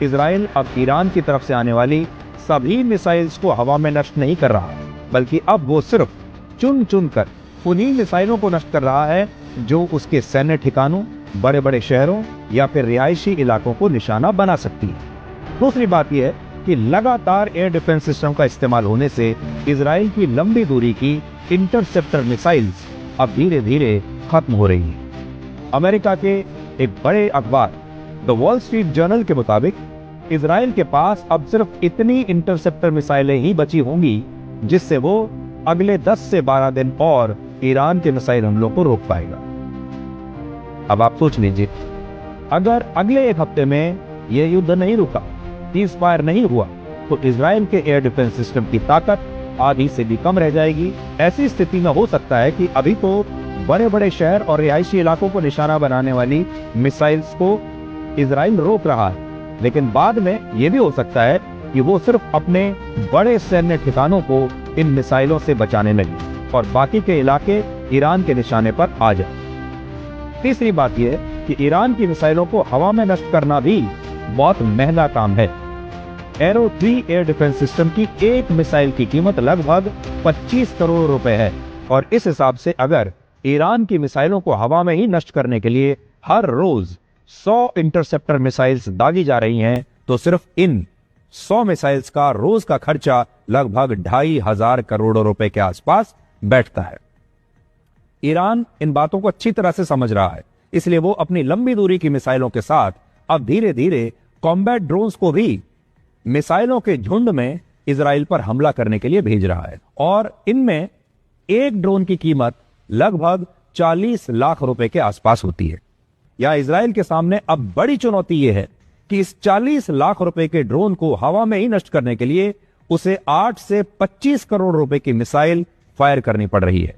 Israel अब Iran की तरफ से आने वाली सभी मिसाइल्स को हवा में नष्ट नहीं कर रहा, बल्कि अब वो सिर्फ चुन चुन कर उन्हीं मिसाइलों को नष्ट कर रहा है जो उसके सैन्य ठिकानों, बड़े बड़े शहरों या फिर रिहायशी इलाकों को निशाना बना सकती है। दूसरी बात यह है कि लगातार एयर डिफेंस सिस्टम का इस्तेमाल होने से इजराइल की लंबी दूरी की इंटरसेप्टर मिसाइल्स अब धीरे धीरे खत्म हो रही हैं। अमेरिका के एक बड़े अखबार द वॉल स्ट्रीट जर्नल के मुताबिक इजराइल के पास अब सिर्फ इतनी इंटरसेप्टर मिसाइलें ही बची होंगी जिससे वो अगले 10 से 12 दिन और ईरान के मिसाइल हमलों को रोक पाएगा। अब आप सोच लीजिए, अगर अगले एक हफ्ते में यह युद्ध नहीं रुका, सीज फायर नहीं हुआ, तो इजराइल के एयर डिफेंस सिस्टम की ताकत आधी से भी कम रह जाएगी। ऐसी स्थिति में हो सकता है कि अभी तो बड़े बड़े शहर और रिहायशी इलाकों को निशाना बनाने वाली मिसाइल्स को इजराइल रोक रहा है, लेकिन बाद में यह भी हो सकता है कि वो सिर्फ अपने बड़े सैन्य ठिकानों को इन मिसाइलों से बचाने लगे और बाकी के इलाके ईरान के निशाने पर आ जाए। तीसरी बात यह कि ईरान की मिसाइलों को हवा में नष्ट करना भी बहुत महंगा काम है। एरो 3 एयर डिफेंस सिस्टम की एक मिसाइल की कीमत लगभग 25 करोड़ रुपए है और इस हिसाब से अगर ईरान की मिसाइलों को हवा में ही नष्ट करने के लिए हर रोज 100 इंटरसेप्टर मिसाइल्स दागी जा रही हैं, तो सिर्फ इन 100 मिसाइल्स का रोज का खर्चा लगभग 2,500 करोड़ रुपए के आसपास बैठता है। ईरान इन बातों को अच्छी तरह से समझ रहा है, इसलिए वो अपनी लंबी दूरी की मिसाइलों के साथ अब धीरे धीरे कॉम्बैट ड्रोन्स को भी मिसाइलों के झुंड में इजराइल पर हमला करने के लिए भेज रहा है और इनमें एक ड्रोन की कीमत लगभग 40 लाख रुपए के आसपास होती है। यहां इजराइल के सामने अब बड़ी चुनौती यह है कि इस 40 लाख रुपए के ड्रोन को हवा में ही नष्ट करने के लिए उसे 8 से 25 करोड़ रुपए की मिसाइल फायर करनी पड़ रही है।